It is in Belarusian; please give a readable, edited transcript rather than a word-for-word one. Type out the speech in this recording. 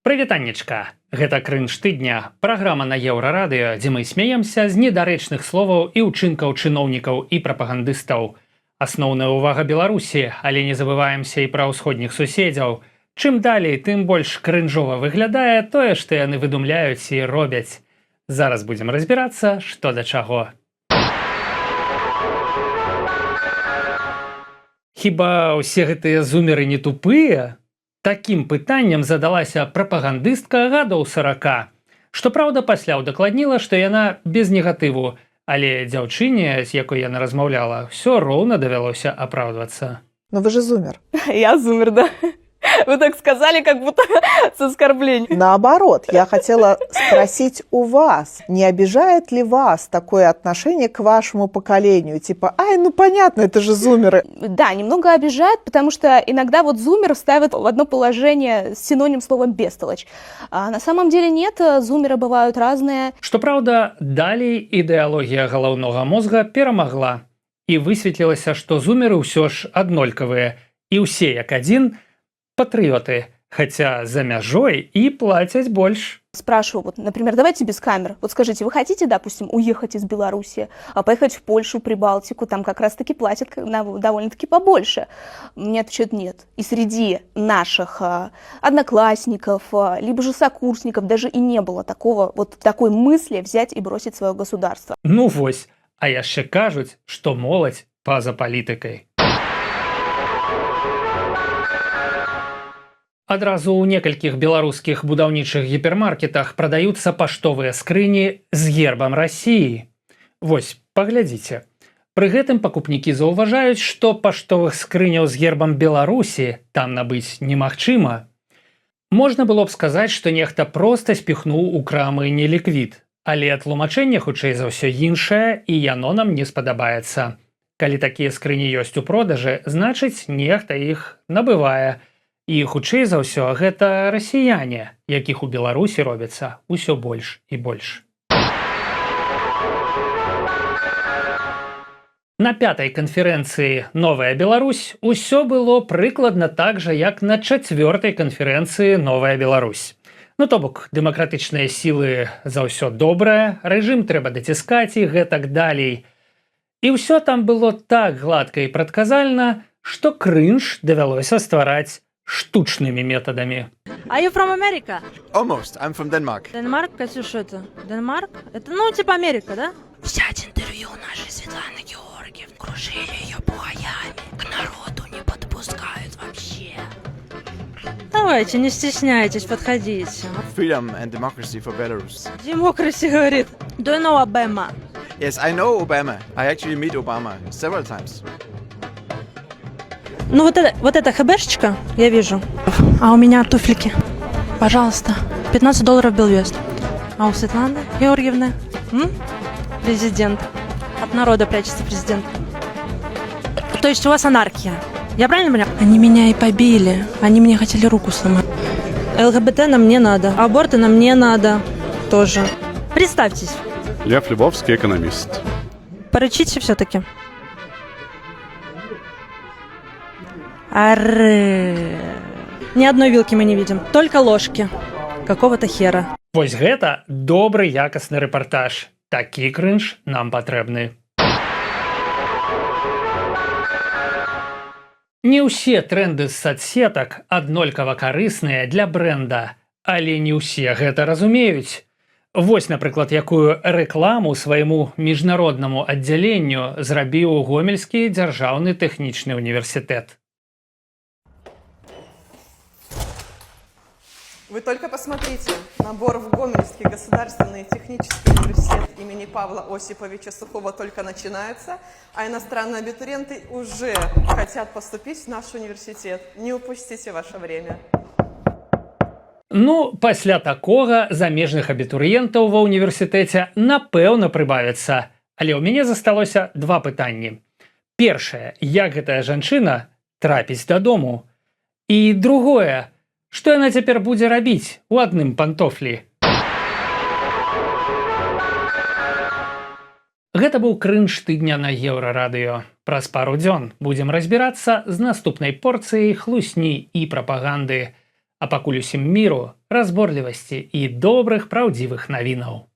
Прывітаннечка! Гэта крынж тыдня, праграма на Еўрарадыё, дзе мы смяемся з недарэчных словаў і ўчынкаў чыноўнікаў і прапагандыстаў. Асноўная ўвага Беларусі, але не забываемся і пра ўсходніх суседзяў. Чым далей, тым больш крынжова выглядае тое, што яны выдумляюць і робяць. Зараз будзем разбірацца, што да чаго. Хіба ўсе гэтыя зумеры не тупыя? Такім пытаннем задалася прапагандыстка гадоў 40. Штопраўда, пасля ўдакладніла, што яна без негатыву, але дзяўчыне, з якой яна размаўляла, ўсё роўна давялося апраўдвацца. Но вы же зумер. Я зумер, да. Вы так сказали, как будто с оскорблением. Наоборот, я хотела спросить у вас, не обижает ли вас такое отношение к вашему поколению? Типа, ай, ну понятно, это же зумеры. Да, немного обижает, потому что иногда вот зумер ставят в одно положение с синоним словом «бестолочь». А на самом деле нет, зумеры бывают разные. Штопраўда, далей ідэалогія галаўнога мозга перамагла. І высветлілася, што зумеры ўсё ж аднолькавыя. І ўсе як адзін патрыёты, хотя за мяжой и платят больше. Спрашиваю, вот, например, давайте без камер. Вот скажите, вы хотите, допустим, уехать из Беларуси, поехать в Польшу, Прибалтику, там как раз-таки платят довольно-таки побольше? Мне отвечают нет. И среди наших одноклассников, либо же сокурсников даже и не было такой мысли взять и бросить свое государство. Ну вось, а яшчэ кажуць, што моладзь па-за палітыкай. Адразу ў некалькіх беларускіх будаўнічых гіпермаркетах прадаюцца паштовыя скрыні з гербам Расіі. Вось, паглядзіце. Пры гэтым пакупнікі заўважаюць, што паштовых скрыняў з гербам Беларусі там набыць немагчыма. Можна было б сказаць, што нехта проста спіхнуў у крамы неліквід, але тлумачэнне хутчэй за ўсё іншае, і яно нам не спадабаецца. Калі такія скрыні ёсць у продажы, значыць, нехта іх набывае. І хутчэй за ўсё гэта расіяне, якіх у Беларусі робіцца ўсё больш і больш. На 5-й канферэнцыі «Новая Беларусь» усё было прыкладна так жа, як на 4-й канферэнцыі «Новая Беларусь». Ну то бок, дэмакратычныя сілы за ўсё добрае, рэжым трэба даціскаць і гэтак далей. І ўсё там было так гладка і прадказальна, што крынж давялося ствараць штучными методами. Are you from America? Almost. I'm from Denmark. Денмарк, Катюша, это? Денмарк? Это, ну, типа Америка, да? Взять интервью нашей Светланы Георгиевны. Кружили ее бугаями. К народу не подпускают вообще. Давайте, не стесняйтесь, подходите. Freedom and democracy for Belarus. Демокраси говорит. Do you know Obama? Yes, I know Obama. I actually meet Obama several times. Ну вот эта хэбэшечка, я вижу. А у меня туфлики. Пожалуйста. $15 Белвест. А у Светланы Георгиевны? Президент. От народа прячется президент. То есть у вас анархия. Я правильно поняла? Они меня и побили. Они мне хотели руку сломать. ЛГБТ нам не надо. Аборты нам не надо. Тоже. Представьтесь. Лев Львовский, экономист. Порычите все-таки. Арррррр. Ни одной вилки мы не видим, только ложки. Какого-то хера. Вось гэта добры якасны рэпартаж. Такі крынж нам патрэбны. Не ўсе тренды з соцсетак аднолькава карысныя для брэнда, але не ўсе гэта разумеюць. Вось, напрыклад, якую рэкламу свайму міжнароднаму аддзяленню зрабіў Гомельскі дзяржаўны тэхнічны універсітэт. Вы только посмотрите, набор в Гомельский государственный технический университет имени Павла Осиповича Сухого только начинается, а иностранные абитуриенты уже хотят поступить в наш университет. Не упустите ваше время. Ну, пасля такога замежных абітурыентаў ва ўніверсітэце напэўна прыбавіцца. Але ў мяне засталося два пытанні. Першае, як гэтая жанчына трапіць дадому? І другое, што яна цяпер будзе рабіць у адным пантофлі? Гэта быў крынж тыдня на Еўрарадыё. Праз пару дзён будзем разбірацца з наступнай порцыяй хлусні і прапаганды. А пакуль усім міру, разборлівасці і добрых праўдзівых навінаў.